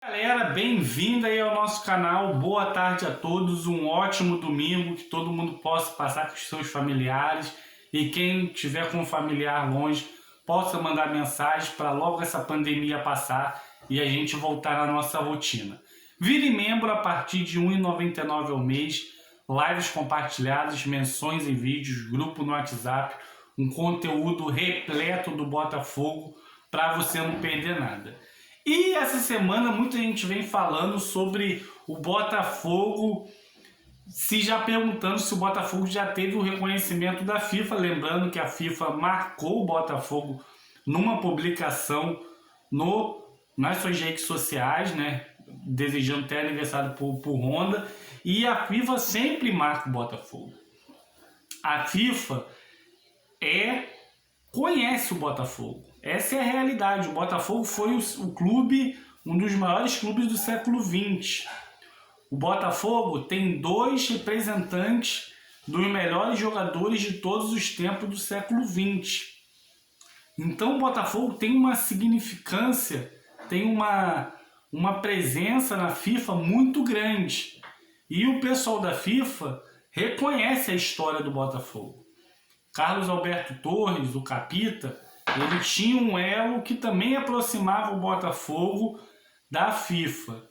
Galera, bem-vindo aí ao nosso canal. Boa tarde a todos, um ótimo domingo, que todo mundo possa passar com os seus familiares e quem tiver com um familiar longe possa mandar mensagem para logo essa pandemia passar e a gente voltar à nossa rotina. Vire membro a partir de R$ 1,99 ao mês, lives compartilhadas, menções em vídeos, grupo no WhatsApp, um conteúdo repleto do Botafogo para você não perder nada. E essa semana muita gente vem falando sobre o Botafogo, se já perguntando se o Botafogo já teve o reconhecimento da FIFA, lembrando que a FIFA marcou o Botafogo numa publicação nas suas redes sociais, né, desejando até aniversário por Honda, e a FIFA sempre marca o Botafogo. A FIFA conhece o Botafogo. Essa é a realidade. O Botafogo foi o clube, um dos maiores clubes do século XX. O Botafogo tem 2 representantes dos melhores jogadores de todos os tempos do século XX. Então o Botafogo tem uma significância, tem uma presença na FIFA muito grande. E o pessoal da FIFA reconhece a história do Botafogo. Carlos Alberto Torres, o Capita, ele tinha um elo que também aproximava o Botafogo da FIFA.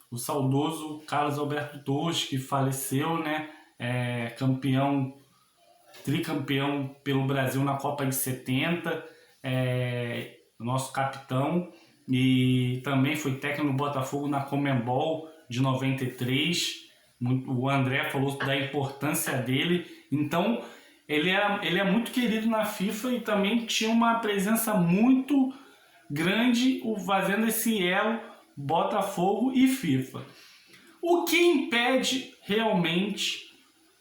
O saudoso Carlos Alberto Torres, que faleceu, né, tricampeão pelo Brasil na Copa de 70, nosso capitão, e também foi técnico do Botafogo na Conmebol de 93. O André falou da importância dele. Então, ele é muito querido na FIFA e também tinha uma presença muito grande fazendo esse elo Botafogo e FIFA. O que impede realmente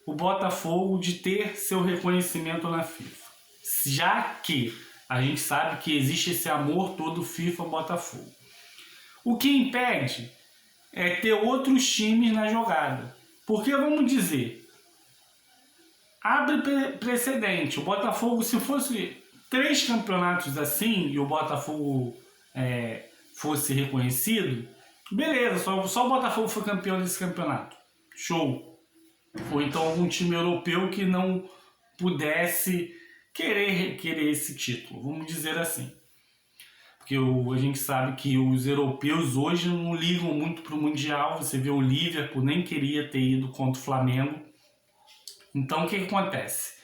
o Botafogo de ter seu reconhecimento na FIFA? Já que a gente sabe que existe esse amor todo FIFA-Botafogo. O que impede é ter outros times na jogada. Porque, vamos dizer, abre precedente. O Botafogo, se fosse 3 campeonatos assim e o Botafogo fosse reconhecido, beleza, só o Botafogo foi campeão desse campeonato. Show. Ou então algum time europeu que não pudesse querer esse título, vamos dizer assim. Porque a gente sabe que os europeus hoje não ligam muito para o Mundial. Você vê o Liverpool nem queria ter ido contra o Flamengo. Então o que acontece?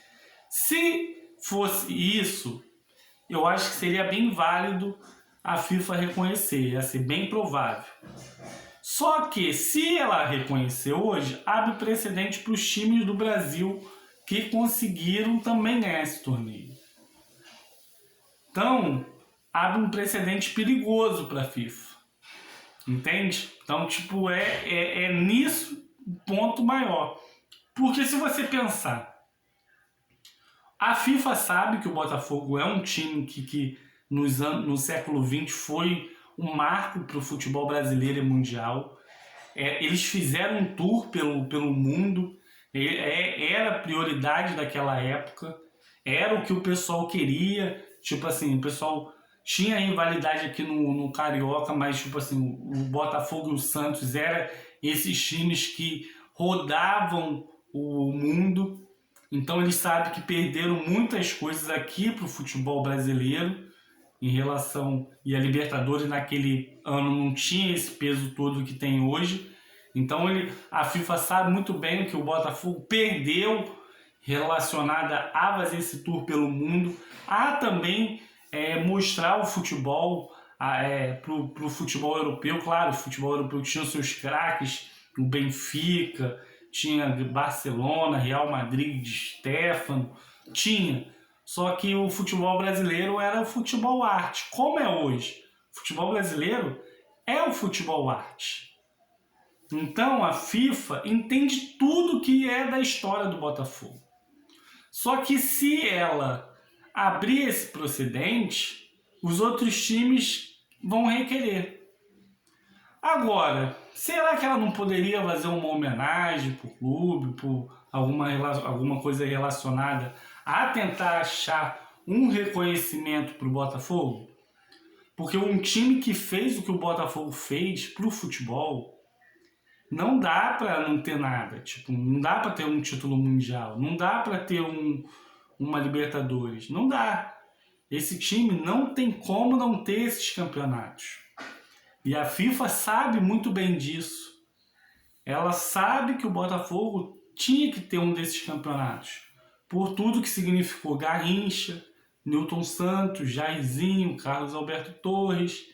Se fosse isso, eu acho que seria bem válido a FIFA reconhecer, ia ser bem provável. Só que se ela reconhecer hoje, abre precedente para os times do Brasil que conseguiram também ganhar esse torneio. Então, abre um precedente perigoso para a FIFA. Entende? Então, é nisso o ponto maior. Porque se você pensar, a FIFA sabe que o Botafogo é um time que no século XX foi um marco para o futebol brasileiro e mundial. Eles fizeram um tour pelo mundo, era a prioridade daquela época, era o que o pessoal queria. Tipo assim, o pessoal tinha rivalidade aqui no Carioca, mas tipo assim, o Botafogo e o Santos eram esses times que rodavam o mundo. Então eles sabem que perderam muitas coisas aqui para o futebol brasileiro em relação, e a Libertadores naquele ano não tinha esse peso todo que tem hoje. Então a FIFA sabe muito bem que o Botafogo perdeu relacionada a fazer esse tour pelo mundo, a também mostrar o futebol para o futebol europeu. Claro, o futebol europeu tinha os seus craques, o Benfica, tinha Barcelona, Real Madrid, de Stéfano, tinha. Só que o futebol brasileiro era o futebol arte, como é hoje. O futebol brasileiro é o futebol arte. Então a FIFA entende tudo que é da história do Botafogo. Só que se ela abrir esse precedente, os outros times vão requerer. Agora, será que ela não poderia fazer uma homenagem para o clube, por alguma coisa relacionada a tentar achar um reconhecimento para o Botafogo? Porque um time que fez o que o Botafogo fez pro futebol, não dá pra não ter nada. Tipo, não dá pra ter um título mundial, não dá pra ter uma Libertadores, não dá. Esse time não tem como não ter esses campeonatos. E a FIFA sabe muito bem disso. Ela sabe que o Botafogo tinha que ter um desses campeonatos. Por tudo que significou Garrincha, Newton Santos, Jairzinho, Carlos Alberto Torres.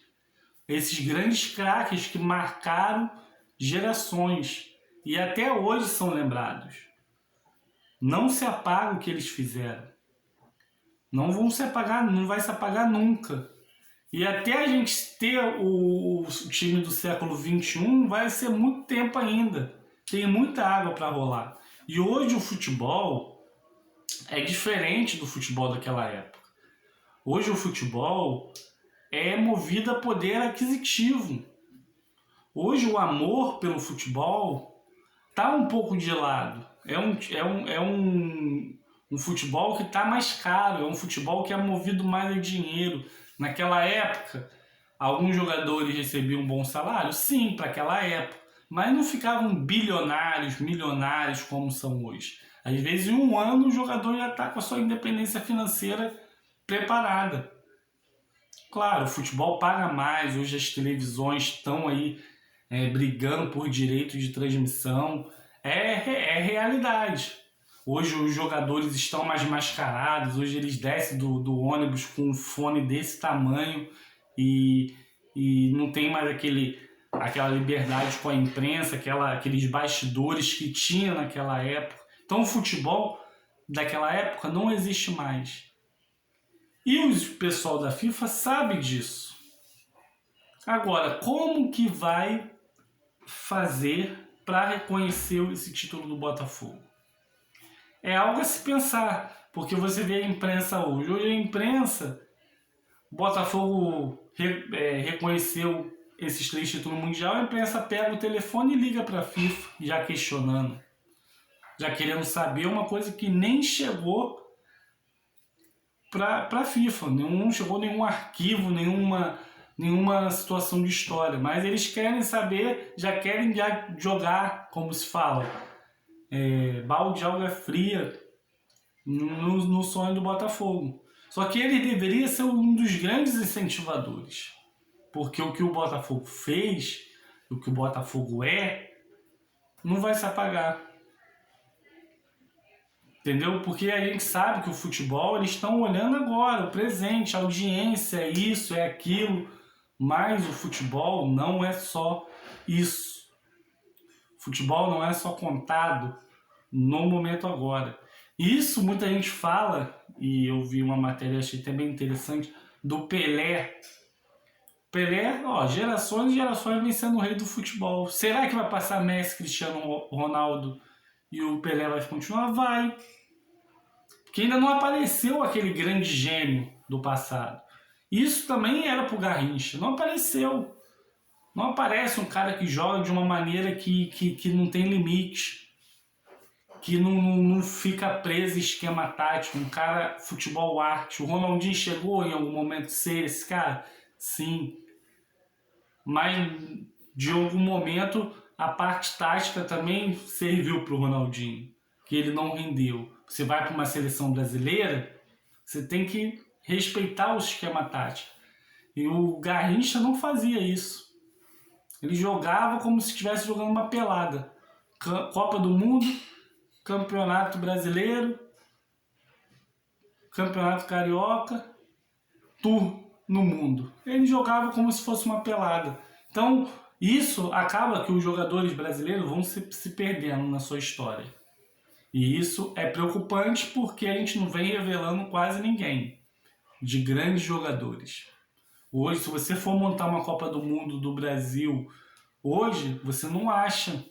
Esses grandes craques que marcaram gerações. E até hoje são lembrados. Não se apaga o que eles fizeram. Não vão se apagar, não vai se apagar nunca. E até a gente ter o time do século XXI vai ser muito tempo ainda. Tem muita água para rolar. E hoje o futebol é diferente do futebol daquela época. Hoje o futebol é movido a poder aquisitivo. Hoje o amor pelo futebol está um pouco de lado. É um futebol que está mais caro, é um futebol que é movido mais a dinheiro. Naquela época, alguns jogadores recebiam um bom salário? Sim, para aquela época. Mas não ficavam bilionários, milionários como são hoje. Às vezes, em um ano, o jogador já está com a sua independência financeira preparada. Claro, o futebol paga mais. Hoje as televisões estão aí brigando por direito de transmissão. É realidade. Hoje os jogadores estão mais mascarados, hoje eles descem do ônibus com um fone desse tamanho e não tem mais aquela liberdade com a imprensa, aqueles bastidores que tinha naquela época. Então o futebol daquela época não existe mais. E o pessoal da FIFA sabe disso. Agora, como que vai fazer para reconhecer esse título do Botafogo? É algo a se pensar, porque você vê a imprensa hoje. Hoje a imprensa, o Botafogo reconheceu esses 3 títulos mundiais, a imprensa pega o telefone e liga para a FIFA, já questionando, já querendo saber uma coisa que nem chegou para a FIFA, não chegou nenhum arquivo, nenhuma situação de história, mas eles querem saber, já querem jogar, como se fala, balde de água fria no sonho do Botafogo. Só que ele deveria ser um dos grandes incentivadores, porque o que o Botafogo fez, o que o Botafogo não vai se apagar. Entendeu? Porque a gente sabe que o futebol, eles estão olhando agora, o presente, a audiência, é isso, é aquilo, mas o futebol não é só isso. Futebol não é só contado no momento agora. Isso muita gente fala, e eu vi uma matéria, achei até bem interessante, do Pelé. Pelé, gerações e gerações vem sendo o rei do futebol. Será que vai passar Messi, Cristiano Ronaldo e o Pelé vai continuar? Vai. Porque ainda não apareceu aquele grande gênio do passado. Isso também era pro Garrincha. Não apareceu. Não aparece um cara que joga de uma maneira que não tem limite, que não fica preso em esquema tático, um cara futebol arte. O Ronaldinho chegou em algum momento a ser esse cara? Sim. Mas de algum momento a parte tática também serviu para o Ronaldinho, que ele não rendeu. Você vai para uma seleção brasileira, você tem que respeitar o esquema tático. E o Garrincha não fazia isso. Ele jogava como se estivesse jogando uma pelada. Copa do Mundo, Campeonato Brasileiro, Campeonato Carioca, Tour no mundo. Ele jogava como se fosse uma pelada. Então, isso acaba que os jogadores brasileiros vão se perdendo na sua história. E isso é preocupante porque a gente não vem revelando quase ninguém de grandes jogadores. Hoje, se você for montar uma Copa do Mundo do Brasil, hoje você não acha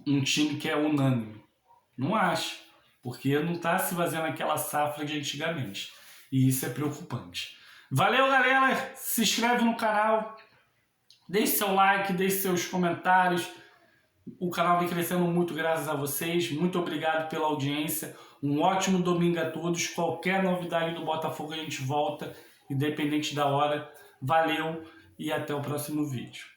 um time que é unânime. Não acha, porque não está se fazendo aquela safra de antigamente. E isso é preocupante. Valeu, galera! Se inscreve no canal, deixe seu like, deixe seus comentários. O canal vem crescendo muito graças a vocês. Muito obrigado pela audiência. Um ótimo domingo a todos. Qualquer novidade do Botafogo a gente volta, independente da hora. Valeu e até o próximo vídeo.